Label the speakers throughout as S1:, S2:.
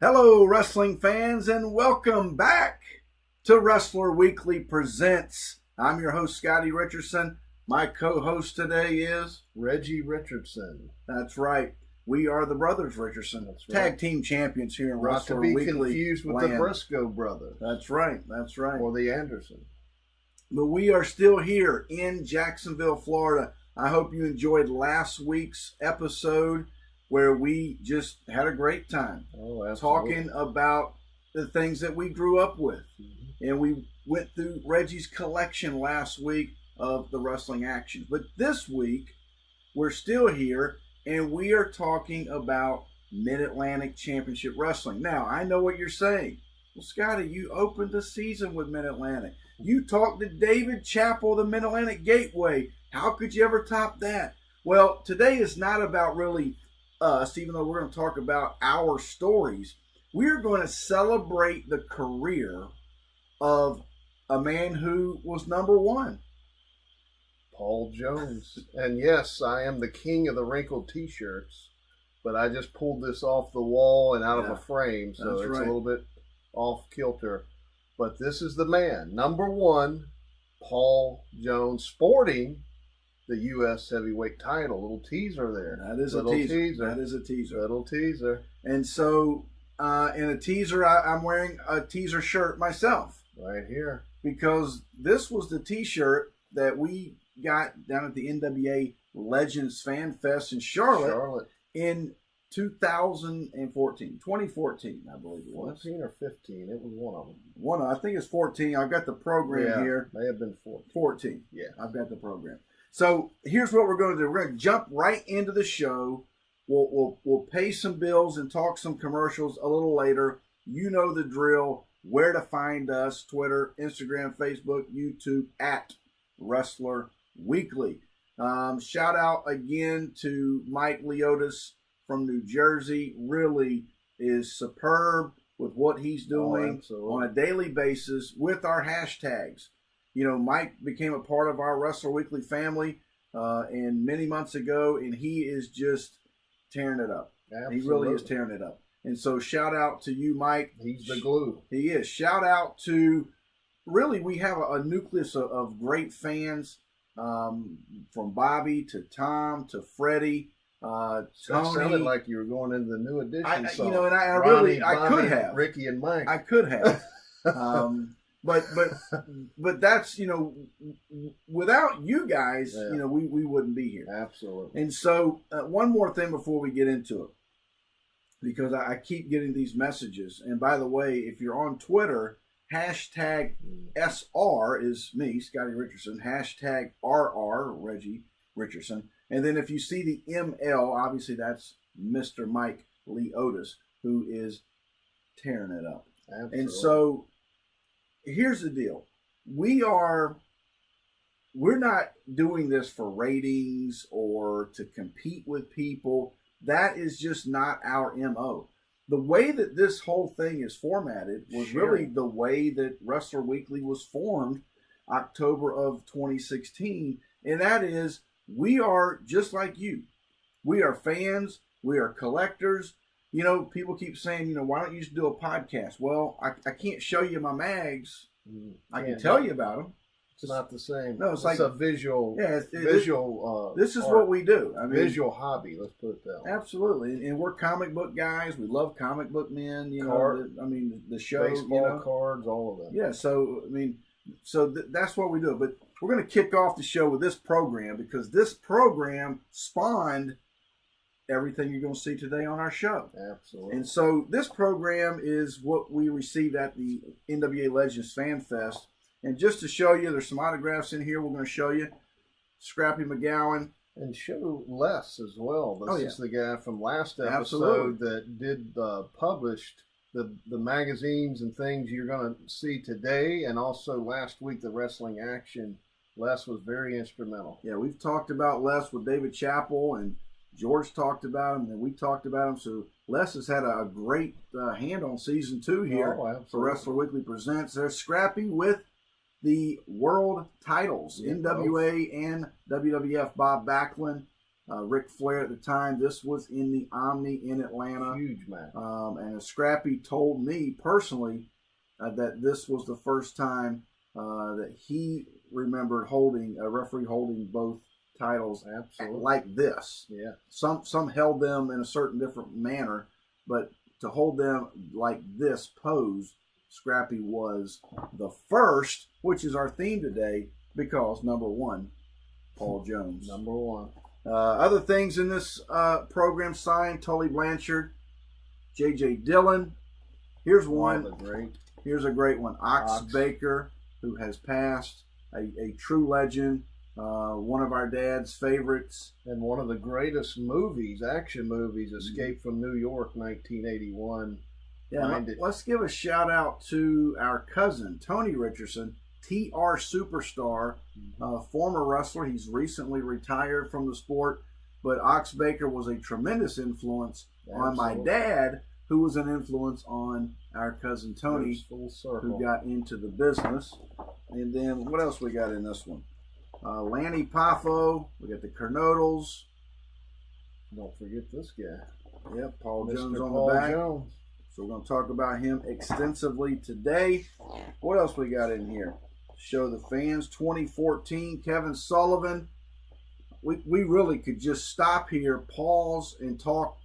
S1: Hello, wrestling fans, and welcome back to Wrestler Weekly Presents. I'm your host, Scottie Richardson. My co-host today is
S2: Reggie Richardson.
S1: That's right. We are the Brothers Richardson, tag team champions here in Wrestler Weekly.
S2: Not to be confused with the Briscoe brothers.
S1: That's right.
S2: Or the Anderson.
S1: But we are still here in Jacksonville, Florida. I hope you enjoyed last week's episode where we just had a great time talking about the things that we grew up with. Mm-hmm. And we went through Reggie's collection last week of the wrestling action. But this week, we're still here, and we are talking about Mid-Atlantic Championship Wrestling. Now, I know what you're saying. Well, Scottie, you opened the season with Mid-Atlantic. You talked to David Chappell, the Mid-Atlantic Gateway. How could you ever top that? Well, today is not about really us, even though we're going to talk about our stories. We're going to celebrate the career of a man who was number one.
S2: Paul Jones. And yes, I am the king of the wrinkled t-shirts, but I just pulled this off the wall and out of a frame, so it's a little bit off kilter. But this is the man, number one, Paul Jones, sporting the U.S. heavyweight title. Little teaser there.
S1: That is a teaser. That is a teaser.
S2: Little teaser.
S1: And so, in a teaser, I'm wearing a teaser shirt myself.
S2: Right here. Because
S1: this was the t-shirt that we got down at the NWA Legends Fan Fest in Charlotte. In 2014, I believe it was.
S2: 14 or 15, it was one of them.
S1: I think it's 14. I've got the program here.
S2: May have been 14.
S1: 14.
S2: Yeah.
S1: I've got the program. So here's what we're going to do. We're going to jump right into the show. We'll pay some bills and talk some commercials a little later. You know the drill. Where to find us: Twitter, Instagram, Facebook, YouTube at Wrestler Weekly. Shout out again to Mike Leotis from New Jersey. Really is superb with what he's doing on a daily basis with our hashtags. You know, Mike became a part of our Wrestler Weekly family and many months ago, and he is just tearing it up.
S2: Absolutely.
S1: He really is tearing it up. And so shout out to you, Mike.
S2: He's the glue.
S1: He is. Shout out to, really, we have a nucleus of great fans, from Bobby to Tom to Freddie, Tony.
S2: Sounded like you were going into the new edition song.
S1: You know, and I
S2: Ronnie,
S1: really, I could have.
S2: Ricky and Mike.
S1: I could have. But that's, you know, without you guys, you know, we wouldn't be here.
S2: Absolutely.
S1: And so one more thing before we get into it, because I keep getting these messages. And by the way, if you're on Twitter, hashtag SR is me, Scottie Richardson, hashtag RR, Reggie Richardson. And then if you see the ML, obviously that's Mr. Mike Leotis, who is tearing it up.
S2: Absolutely.
S1: And so here's the deal. We're not doing this for ratings or to compete with people. That is just not our MO. The way that this whole thing is formatted was really the way that Wrestler Weekly was formed October of 2016. And that is, we are just like you. We are fans. We are collectors. You know, people keep saying, you know, why don't you just do a podcast? Well, I can't show you my mags. I can tell you about them.
S2: It's not the same.
S1: No, it's like
S2: a visual.
S1: Yeah,
S2: visual.
S1: This is what we do. I mean,
S2: visual hobby. Let's put it that way.
S1: Absolutely, and we're comic book guys. We love comic book men. You know, I mean, the show,
S2: baseball cards, all of that.
S1: Yeah. So I mean, that's what we do. But we're going to kick off the show with this program because this program spawned everything you're going to see today on our show.
S2: Absolutely.
S1: And so this program is what we received at the NWA Legends Fan Fest. And just to show you, there's some autographs in here we're going to show you. Scrappy McGowan.
S2: And show Les as well. This is the guy from last episode that did published the magazines and things you're going to see today. And also last week, the Wrestling Action. Les was very instrumental.
S1: Yeah, we've talked about Les with David Chappell, and George talked about him, and we talked about him. So Les has had a great hand on season 2 here for Wrestler Weekly Presents. There's Scrappy with the world titles, NWA and WWF. Bob Backlund Ric Flair at the time. This was in the Omni in Atlanta.
S2: Huge match.
S1: And Scrappy told me personally that this was the first time that he remembered a referee holding both titles like this.
S2: Yeah.
S1: Some held them in a certain different manner, but to hold them like this pose, Scrappy was the first, which is our theme today, because number one, Paul Jones.
S2: Number one.
S1: Other things in this program signed: Tully Blanchard, J.J. Dillon. Here's one. Here's a great one. Ox Baker, who has passed, a true legend, one of our dad's favorites.
S2: And one of the greatest movies, action movies, Escape from New York, 1981.
S1: Yeah, let's give a shout out to our cousin, Tony Richardson, TR Superstar, former wrestler. He's recently retired from the sport, but Ox Baker was a tremendous influence on my dad, who was an influence on our cousin Tony, who got into the business. And then what else we got in this one? Lanny Poffo. We got the Kernodles.
S2: Don't forget this guy.
S1: Yep, Paul
S2: Mr.
S1: Jones on
S2: Paul
S1: the back.
S2: Jones.
S1: So we're going to talk about him extensively today. What else we got in here? Show the fans 2014, Kevin Sullivan. We really could just stop here, pause, and talk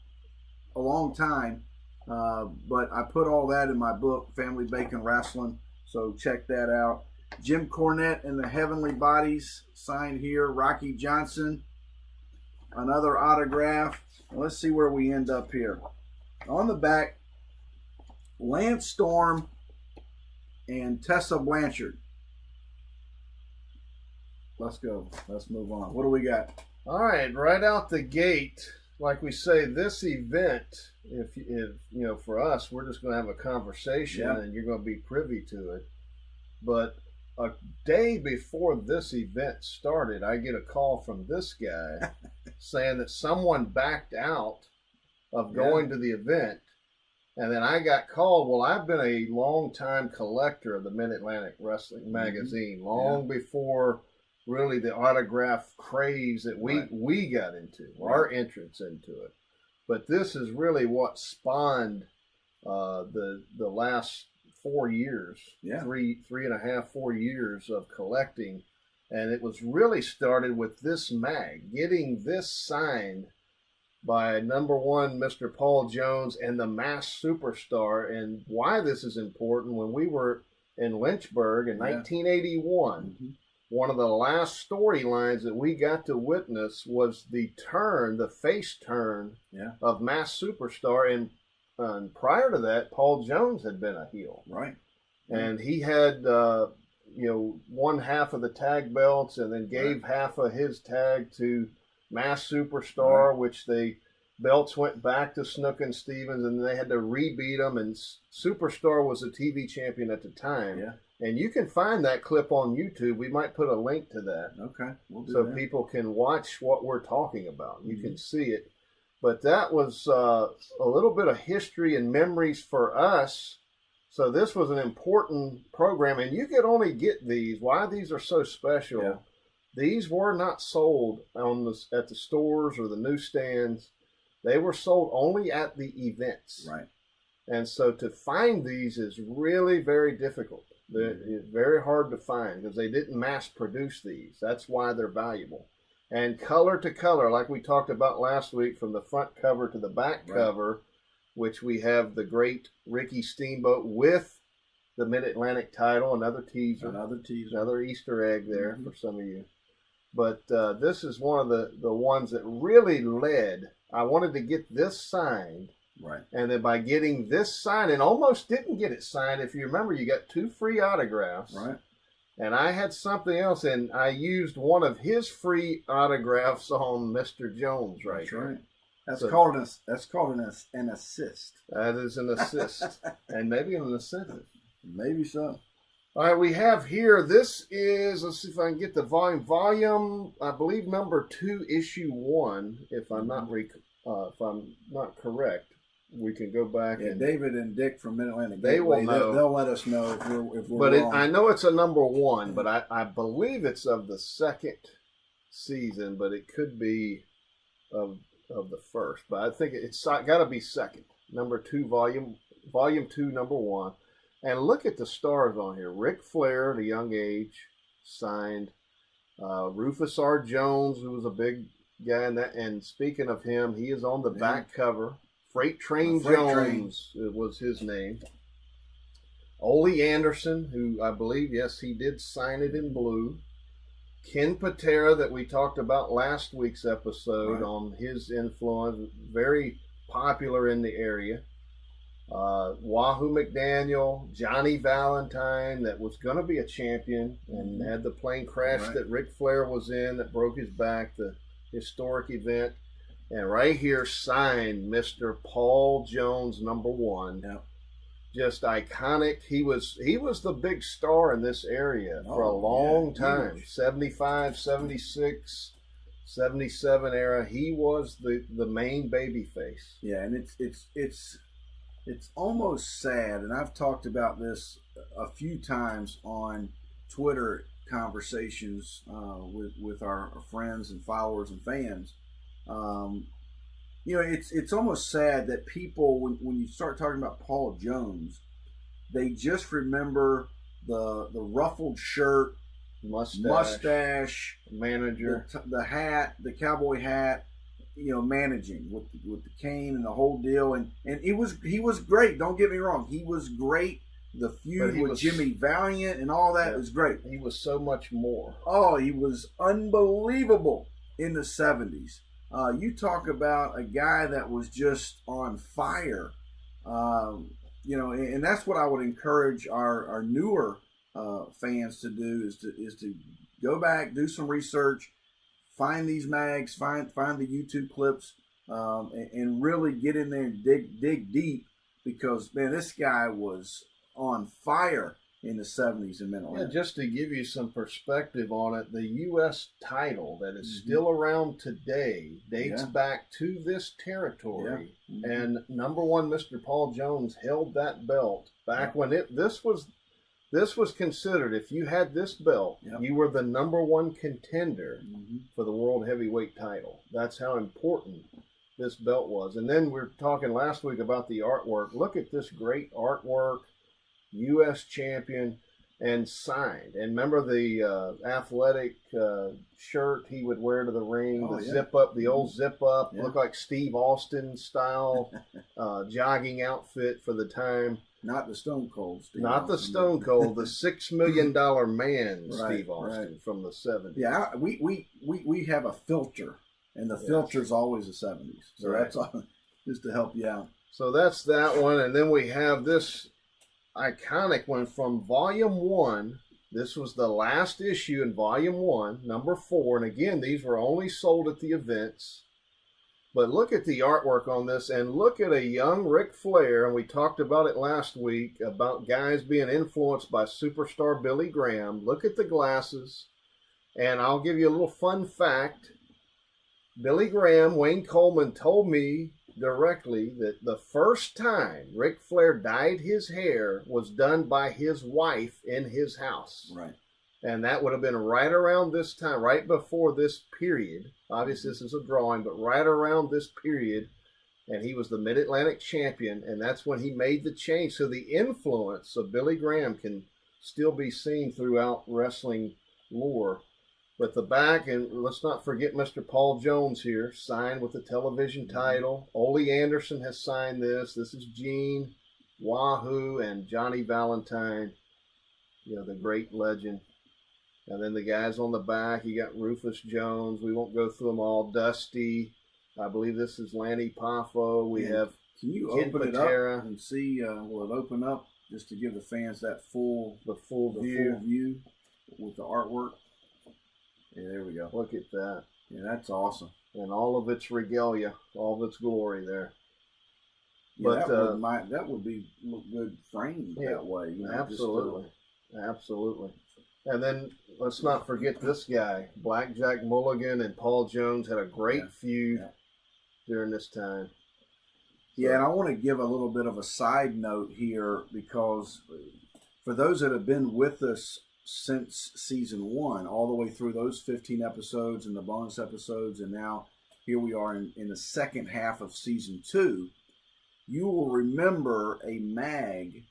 S1: a long time. But I put all that in my book, Family Bacon Wrestling. So check that out. Jim Cornette and the Heavenly Bodies signed here. Rocky Johnson, another autograph. Let's see where we end up here. On the back, Lance Storm and Tessa Blanchard. Let's go. Let's move on. What do we got?
S2: All right, right out the gate, like we say, this event, if you know, for us, we're just going to have a conversation and you're going to be privy to it. But a day before this event started, I get a call from this guy saying that someone backed out of going to the event. And then I got called. Well, I've been a long-time collector of the Mid-Atlantic Wrestling magazine, long before really the autograph craze that we got into, our entrance into it. But this is really what spawned the last 4 years, 4 years of collecting. And it was really started with this mag, getting this signed by number one, Mr. Paul Jones, and the Masked Superstar. And why this is important, when we were in Lynchburg in 1981, one of the last storylines that we got to witness was the face turn of Masked Superstar. And prior to that, Paul Jones had been a heel.
S1: Right.
S2: And he had, one half of the tag belts and then gave half of his tag to Masked Superstar, which the belts went back to Snook and Stevens, and they had to rebeat them. And Superstar was a TV champion at the time. Yeah. And you can find that clip on YouTube. We might put a link to that.
S1: Okay. We'll do
S2: so
S1: that.
S2: People can watch what we're talking about. You can see it. But that was a little bit of history and memories for us. So this was an important program. And you could only get these. Why these are so special. Yeah. These were not sold at the stores or the newsstands. They were sold only at the events.
S1: Right.
S2: And so to find these is really very difficult. It's very hard to find because they didn't mass produce these. That's why they're valuable. And color to color, like we talked about last week, from the front cover to the back cover, which we have the great Ricky Steamboat with the Mid-Atlantic title, another teaser, another Easter egg there for some of you. But this is one of the ones that really led. I wanted to get this signed.
S1: Right.
S2: And then by getting this signed, and almost didn't get it signed, if you remember, you got 2 free autographs.
S1: Right.
S2: And I had something else, and I used one of his free autographs on Mr. Jones
S1: That's right. That's called an assist.
S2: That is an assist. And maybe an incentive.
S1: Maybe so.
S2: All right, we have here, this is, let's see if I can get the volume, I believe number 2, issue 1, if I'm not correct. We can go back.
S1: Yeah, David and Dick from Mid-Atlantic.
S2: They will know.
S1: They'll let us know if we're
S2: but
S1: wrong.
S2: I know it's a number 1, but I believe it's of the second season, but it could be of the first, but I think it's got to be second. Number 2, volume 2, number 1. And look at the stars on here. Ric Flair at a young age signed. Rufus R. Jones, who was a big guy in that. And speaking of him, he is on the back cover. Freight Train Jones was his name. Ole Anderson, who I believe, yes, he did sign it in blue. Ken Patera, that we talked about last week's episode on his influence, very popular in the area. Wahoo McDaniel, Johnny Valentine, that was going to be a champion and had the plane crash that Ric Flair was in that broke his back, the historic event. And right here, signed Mr. Paul Jones, number 1. Yep. Just iconic. He was the big star in this area for a long time. 75, 76, 77 era. He was the main baby face.
S1: Yeah, and it's almost sad, and I've talked about this a few times on Twitter conversations with our friends and followers and fans. It's almost sad that people, when you start talking about Paul Jones, they just remember the ruffled shirt, mustache,
S2: manager,
S1: the hat, the cowboy hat, managing with the cane and the whole deal, and he was great. Don't get me wrong, he was great. The feud with Jimmy Valiant and all that was great.
S2: He was so much more.
S1: Oh, he was unbelievable in the 70s. You talk about a guy that was just on fire, and that's what I would encourage our newer fans to do is to go back, do some research, find these mags, find the YouTube clips, and really get in there and dig deep, because man, this guy was on fire in the 70s in Mental Health.
S2: Just to give you some perspective on it, the U.S. title that is still around today dates back to this territory. Yeah. And number 1, Mr. Paul Jones held that belt back when this was considered, if you had this belt, you were the number 1 contender for the World Heavyweight title. That's how important this belt was. And then we were talking last week about the artwork. Look at this great artwork. U.S. champion and signed. And remember the athletic shirt he would wear to the ring, zip up, the old zip up, looked like Steve Austin style jogging outfit for the time.
S1: Not the Stone Cold Steve
S2: Not
S1: Austin,
S2: the Stone Cold, the $6 million man Steve Austin from the 70s.
S1: Yeah, we have a filter, and the filter's always the 70s. So that's all, just to help you out.
S2: So that's that one. And then we have this iconic one from Volume 1. This was the last issue in Volume 1, number 4. And again, these were only sold at the events. But look at the artwork on this, and look at a young Ric Flair. And we talked about it last week, about guys being influenced by superstar Billy Graham. Look at the glasses. And I'll give you a little fun fact. Billy Graham, Wayne Coleman, told me directly that the first time Ric Flair dyed his hair was done by his wife in his house.
S1: Right.
S2: And that would have been right around this time, right before this period. Obviously, this is a drawing, but right around this period. And he was the Mid-Atlantic champion, and that's when he made the change. So the influence of Billy Graham can still be seen throughout wrestling lore. But the back, and let's not forget Mr. Paul Jones here, signed with the television title. Ole Anderson has signed this. This is Gene, Wahoo, and Johnny Valentine, the great legend. And then the guys on the back, you got Rufus Jones. We won't go through them all. Dusty. I believe this is Lanny Poffo. We have
S1: Can you open it up and see, will it open up just to give the fans that full view with the artwork? Yeah, there we go.
S2: Look at that.
S1: Yeah, that's awesome.
S2: And all of its regalia, all of its glory there.
S1: Yeah, but that would be look good framed that way.
S2: Absolutely. Absolutely. And then let's not forget this guy. Blackjack Mulligan and Paul Jones had a great feud during this time.
S1: Yeah, and I want to give a little bit of a side note here, because for those that have been with us since season 1, all the way through those 15 episodes and the bonus episodes, and now here we are in the second half of season 2, you will remember a mag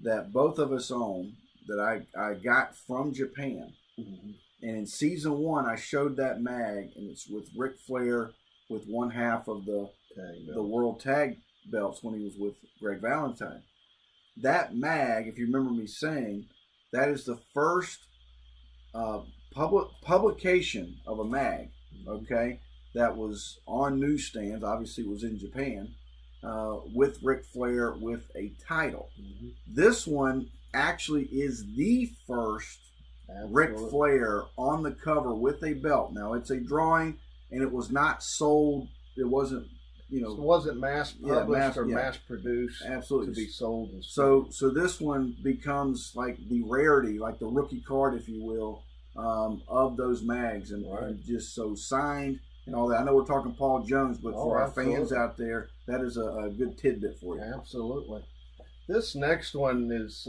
S1: that both of us own that I got from Japan. Mm-hmm. And in season 1, I showed that mag, and it's with Ric Flair with one half of the World Tag Belts when he was with Greg Valentine. That mag, if you remember me saying, that is the first publication of a mag, okay, that was on newsstands. Obviously, it was in Japan, with Ric Flair with a title. Mm-hmm. This one actually is the first Ric Flair on the cover with a belt. Now, it's a drawing, and it was not sold. It wasn't,
S2: so it wasn't mass published or mass produced.
S1: Absolutely.
S2: To be sold. And
S1: so this one becomes like the rarity, like the rookie card, if you will, of those mags, and just so signed and all that. I know we're talking Paul Jones, but for our fans out there, that is a good tidbit for you.
S2: Absolutely. This next one is,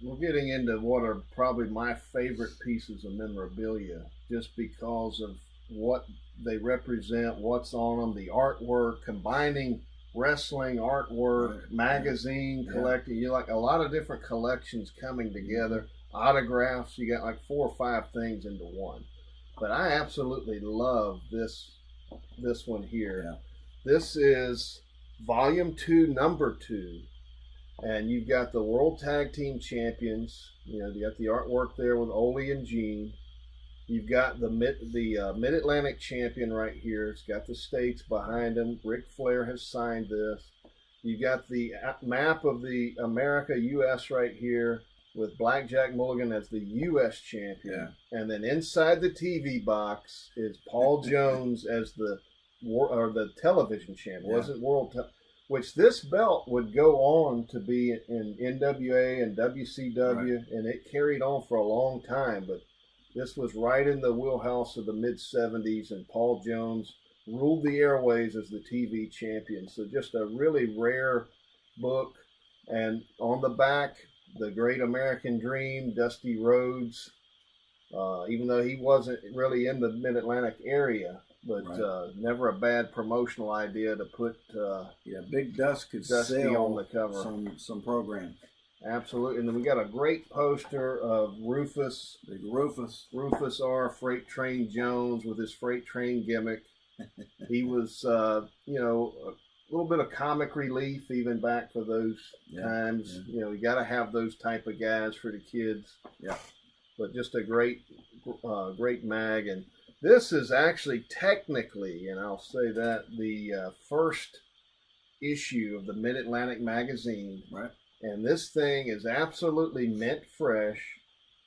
S2: we're getting into what are probably my favorite pieces of memorabilia, just because of what they represent, what's on them, the artwork, combining wrestling, artwork, magazine collecting. You like a lot of different collections coming together, autographs. You got like 4 or 5 things into one. But I absolutely love this one here. Yeah. This is Volume 2, Number 2. And you've got the World Tag Team Champions. You got the artwork there with Ole and Gene. You've got the Mid-Atlantic Champion right here. It's got the states behind him. Ric Flair has signed this. You've got the map of the America, U.S. right here with Blackjack Mulligan as the U.S. champion. Yeah. And then inside the TV box is Paul Jones as the television champion. Wasn't which this belt would go on to be in NWA and WCW, and it carried on for a long time. But this was right in the wheelhouse of the mid-'70s, and Paul Jones ruled the airways as the TV champion. So just a really rare book. And on the back, the Great American Dream, Dusty Rhodes, even though he wasn't really in the Mid-Atlantic area, but never a bad promotional idea to put
S1: Big Dust could
S2: Dusty
S1: sell
S2: on the cover.
S1: Some program.
S2: Absolutely. And then we got a great poster of Rufus.
S1: Big Rufus.
S2: Rufus R. Freight Train Jones with his freight train gimmick. He was, a little bit of comic relief even back for those times. Yeah. You got to have those type of guys for the kids.
S1: Yeah.
S2: But just a great mag. And this is actually technically, and I'll say that, the first issue of the Mid-Atlantic magazine.
S1: Right.
S2: And this thing is absolutely mint fresh.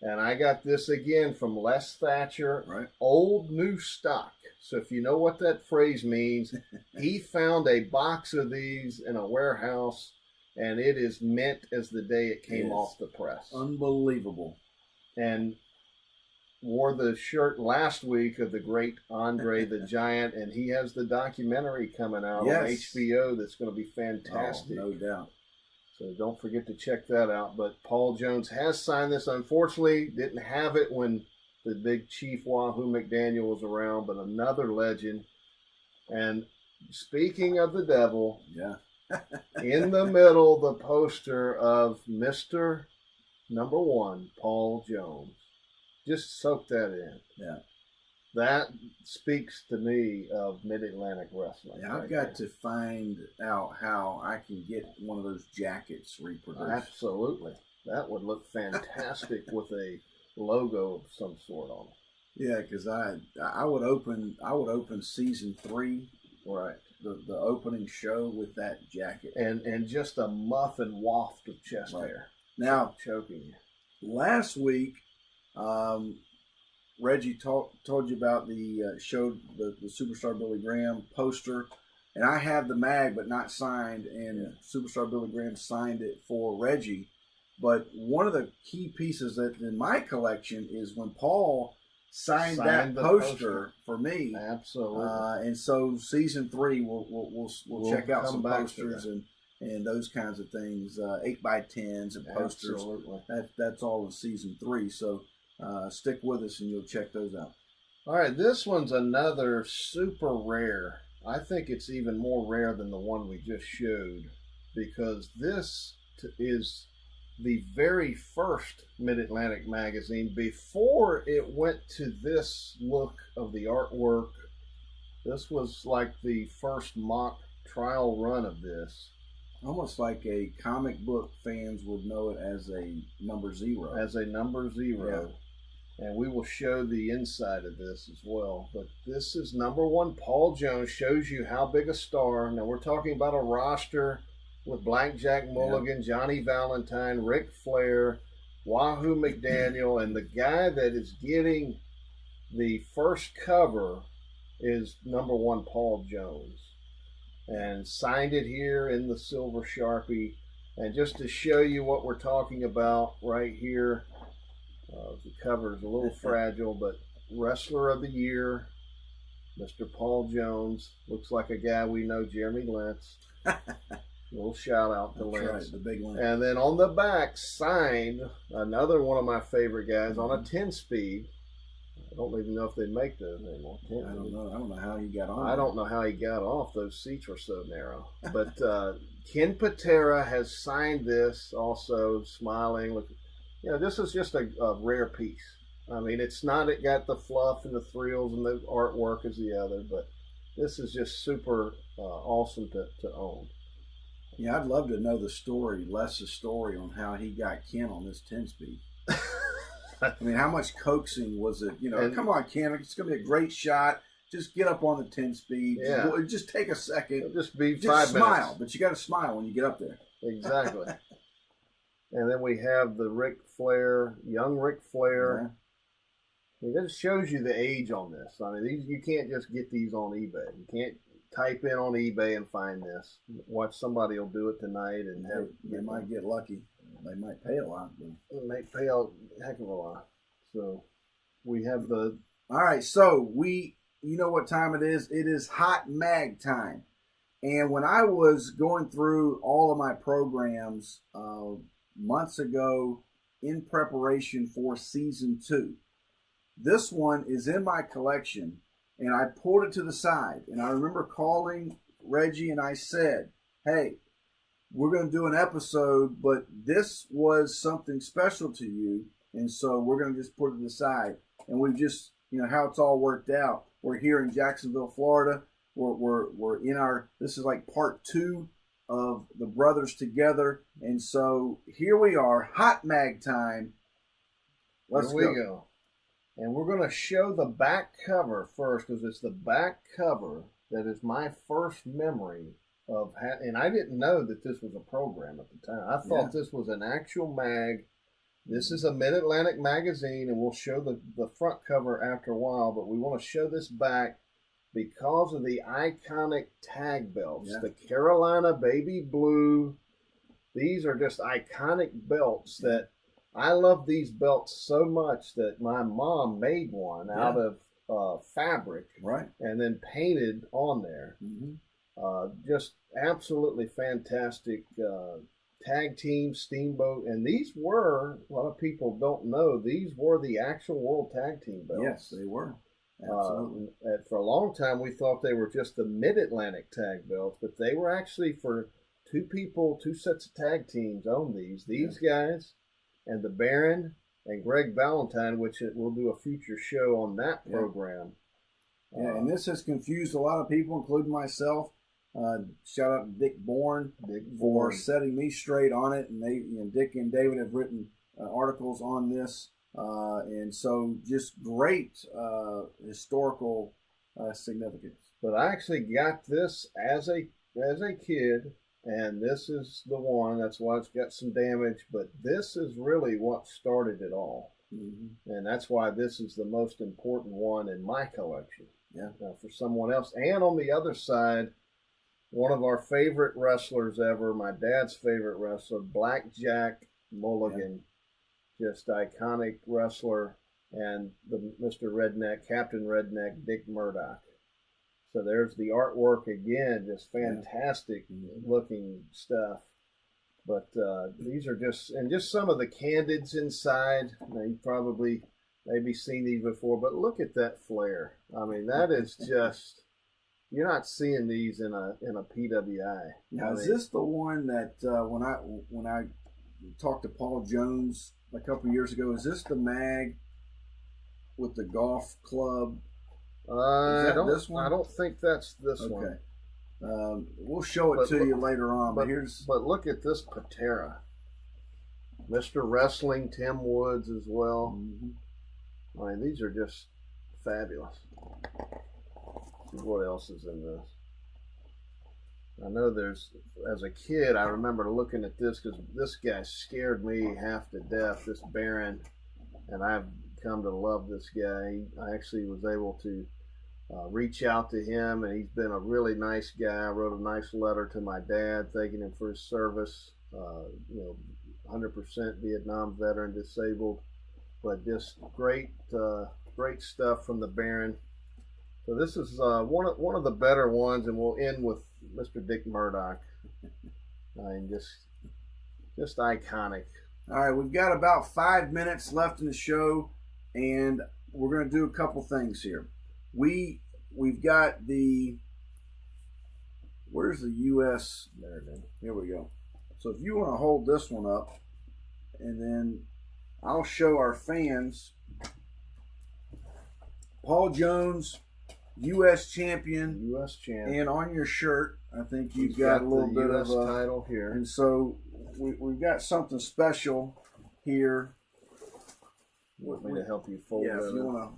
S2: And I got this again from Les Thatcher, old new stock. So if you know what that phrase means, he found a box of these in a warehouse, and it is mint as the day it came off the press.
S1: Unbelievable.
S2: And wore the shirt last week of the great Andre the Giant, and he has the documentary coming out on HBO that's going to be fantastic.
S1: Oh, no doubt.
S2: So don't forget to check that out. But Paul Jones has signed this. Unfortunately, didn't have it when the big Chief Wahoo McDaniel was around, but another legend. And speaking of the devil, in the middle, the poster of Mr. Number 1, Paul Jones. Just soak that in.
S1: Yeah.
S2: That speaks to me of Mid-Atlantic wrestling.
S1: Yeah, I've got to find out how I can get one of those jackets reproduced.
S2: Absolutely. That would look fantastic with a logo of some sort on it.
S1: Yeah, because I would open season 3, the opening show with that jacket,
S2: and just a muff and waft of chest hair.
S1: Now,
S2: choking you.
S1: Last week, Reggie told you about the Superstar Billy Graham poster, and I have the mag but not signed, and Superstar Billy Graham signed it for Reggie. But one of the key pieces that in my collection is when Paul signed that poster for me.
S2: Absolutely.
S1: And so season 3, we'll check out some posters and those kinds of things, 8x10s and posters.
S2: Absolutely.
S1: That's all in season 3. So stick with us and you'll check those out.
S2: All right, this one's another super rare. I think it's even more rare than the one we just showed because this is the very first Mid-Atlantic magazine before it went to this look of the artwork. This was like the first mock trial run of this.
S1: Almost like a comic book fans would know it as a number 0.
S2: As a number 0. Yeah. And we will show the inside of this as well. But this is number 1, Paul Jones. Shows you how big a star. Now we're talking about a roster with Blackjack Mulligan, Johnny Valentine, Ric Flair, Wahoo McDaniel, and the guy that is getting the first cover is number 1, Paul Jones. And signed it here in the silver Sharpie. And just to show you what we're talking about right here, the cover is a little fragile, but Wrestler of the Year, Mr. Paul Jones. Looks like a guy we know, Jeremy Lentz. Little shout out to Lentz.
S1: Right, the big Lentz.
S2: And then on the back, signed another one of my favorite guys on a 10-speed. I don't even know if they make those anymore.
S1: I don't know. I don't know how he got on.
S2: I don't know how he got off. Those seats were so narrow. But Ken Patera has signed this also, smiling. Look, this is just a rare piece. I mean, it's not, it got the fluff and the thrills and the artwork as the other, but this is just super awesome to own.
S1: Yeah, I'd love to know the story, Les's story on how he got Ken on this 10-speed. I mean, how much coaxing was it? Come on, Ken, it's going to be a great shot. Just get up on the 10-speed.
S2: Yeah.
S1: Just take a second.
S2: It'll just be 5
S1: minutes. Smile, but you got to smile when you get up there.
S2: Exactly. And then we have the Ric Flair, young Ric Flair. Yeah. It just shows you the age on this. I mean, you can't just get these on eBay. You can't type in on eBay and find this. Watch, somebody will do it tonight, and
S1: they might get lucky. They might pay a lot.
S2: They might pay a heck of a lot. So we have the...
S1: All right, so you know what time it is. It is hot mag time. And when I was going through all of my programs months ago in preparation for season 2, this one is in my collection, and I pulled it to the side. And I remember calling Reggie, and I said, hey, we're going to do an episode, but this was something special to you, and so we're going to just put it to the side. And we've just, how it's all worked out. We're here in Jacksonville, Florida. We're in this is like part 2 of the Brothers Together, and so here we are, hot mag time.
S2: Let's go. And we're going to show the back cover first, because it's the back cover that is my first memory of, and I didn't know that this was a program at the time. I thought this was an actual mag. This is a Mid-Atlantic magazine, and we'll show the front cover after a while, but we want to show this back because of the iconic tag belts. Yeah. The Carolina Baby Blue. These are just iconic belts that I love these belts so much that my mom made one out of fabric,
S1: right, and
S2: then painted on there. Mm-hmm. Just absolutely fantastic tag team, Steamboat, and these were, a lot of people don't know, these were the actual World Tag Team belts.
S1: Yes, they were. Absolutely.
S2: For a long time, we thought they were just the Mid-Atlantic tag belts, but they were actually for 2 people, 2 sets of tag teams own these. These guys and the Baron and Greg Valentine, which we'll do a future show on that program.
S1: Yeah, and this has confused a lot of people, including myself. Shout out to Dick Bourne for setting me straight on it, and Dick and David have written articles on this, and so just great historical significance.
S2: But I actually got this as a kid, and this is the one. That's why it's got some damage, but this is really what started it all, and that's why this is the most important one in my collection. Yeah, for someone else. And on the other side, one of our favorite wrestlers ever, my dad's favorite wrestler, Blackjack Mulligan, just iconic wrestler, and the Mr. Redneck, Captain Redneck, Dick Murdoch. So there's the artwork again, just fantastic looking stuff. But these are just some of the candids inside. You probably maybe seen these before, but look at that flare. I mean, that is just, you're not seeing these in a PWI.
S1: Now, is this the one that when I talked to Paul Jones a couple of years ago, is this the mag with the golf club?
S2: This one? I don't think that's this one.
S1: Okay. We'll show it to you later on.
S2: But look at this Patera. Mr. Wrestling, Tim Woods as well. Mm-hmm. I mean, these are just fabulous. What else is in this? I know there's, as a kid, I remember looking at this because this guy scared me half to death, this Baron, and I've come to love this guy. I actually was able to reach out to him, and he's been a really nice guy. I wrote a nice letter to my dad thanking him for his service. 100% Vietnam veteran, disabled, but just great stuff from the Baron. So this is one of the better ones, and we'll end with Mr. Dick Murdoch. I mean, just iconic.
S1: All right, we've got about 5 minutes left in the show, and we're going to do a couple things here. We've got the, where's the U.S.? There it is. Here we go. So if you want to hold this one up, and then I'll show our fans Paul Jones, U.S. champion. And on your shirt, I think you've got a little bit of a
S2: title here.
S1: And so we've got something special here.
S2: Want me to help you fold
S1: it? Yeah, if you want to.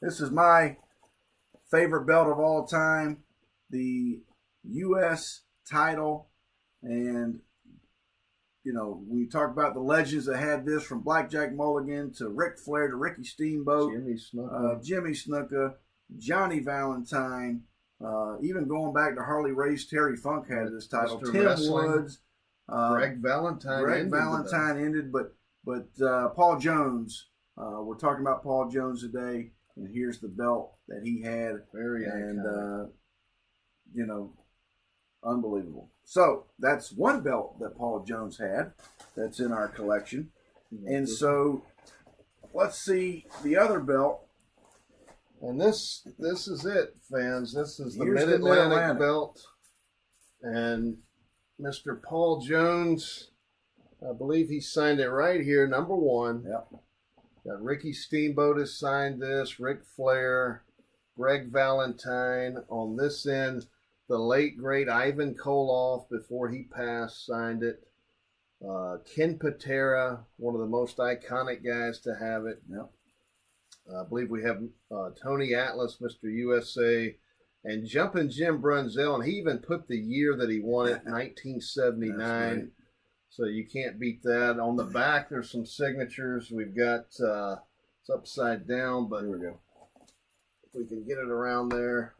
S1: This is my favorite belt of all time, the U.S. title. And, we talk about the legends that had this, from Blackjack Mulligan to Ric Flair to Ricky Steamboat, Jimmy Snuka, Johnny Valentine, even going back to Harley Race, Terry Funk had this title.
S2: Mr.
S1: Tim
S2: Wrestling,
S1: Woods,
S2: Greg Valentine
S1: ended, but Paul Jones. We're talking about Paul Jones today, and here's the belt that he had.
S2: Very iconic.
S1: Unbelievable. So that's one belt that Paul Jones had that's in our collection. And so let's see the other belt.
S2: And this is it, fans. This is the Mid-Atlantic belt. And Mr. Paul Jones, I believe he signed it right here, number 1.
S1: Yep.
S2: Got Ricky Steamboat has signed this, Ric Flair, Greg Valentine. On this end, the late, great Ivan Koloff, before he passed, signed it. Ken Patera, one of the most iconic guys to have it.
S1: Yep.
S2: I believe we have Tony Atlas, Mr. USA, and Jumpin' Jim Brunzell. And he even put the year that he won it, 1979. Right. So you can't beat that. On the back, there's some signatures. We've got, it's upside down, but
S1: here we go.
S2: If we can get it around there.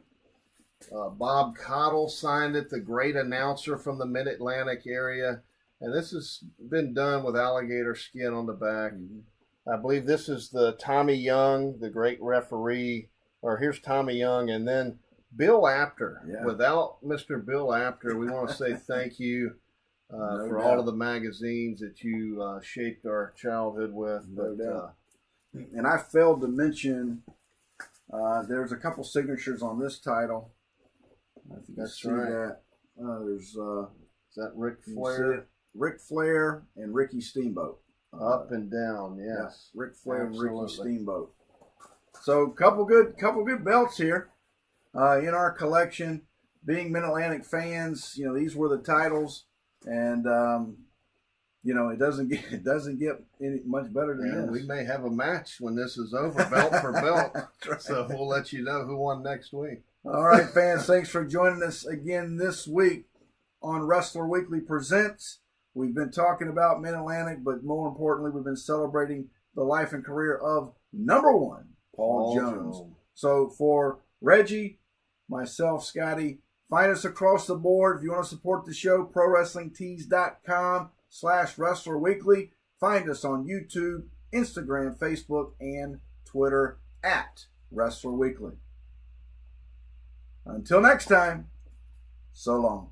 S2: Bob Cottle signed it, the great announcer from the Mid-Atlantic area. And this has been done with alligator skin on the back. Mm-hmm. I believe this is the Tommy Young, the great referee. Or here's Tommy Young. And then Bill Apter. Yeah. Without Mr. Bill Apter, we want to say thank you for all of the magazines that you shaped our childhood with.
S1: And I failed to mention, there's a couple signatures on this title. I think
S2: that's right.
S1: There's
S2: is that Ric Flair?
S1: Ric Flair and Ricky Steamboat.
S2: Up and down, yes.
S1: Ric Flair and Ricky Steamboat. So couple good belts here in our collection. Being Mid-Atlantic fans, these were the titles, and it doesn't get any much better than this.
S2: We may have a match when this is over, belt for belt. Right. So we'll let you know who won next week.
S1: All right, fans, thanks for joining us again this week on Wrestler Weekly Presents. We've been talking about Mid-Atlantic, but more importantly, we've been celebrating the life and career of number 1, Paul Jones. So for Reggie, myself, Scottie, find us across the board. If you want to support the show, ProWrestlingTees.com/Wrestler Weekly. Find us on YouTube, Instagram, Facebook, and Twitter at Wrestler Weekly. Until next time, so long.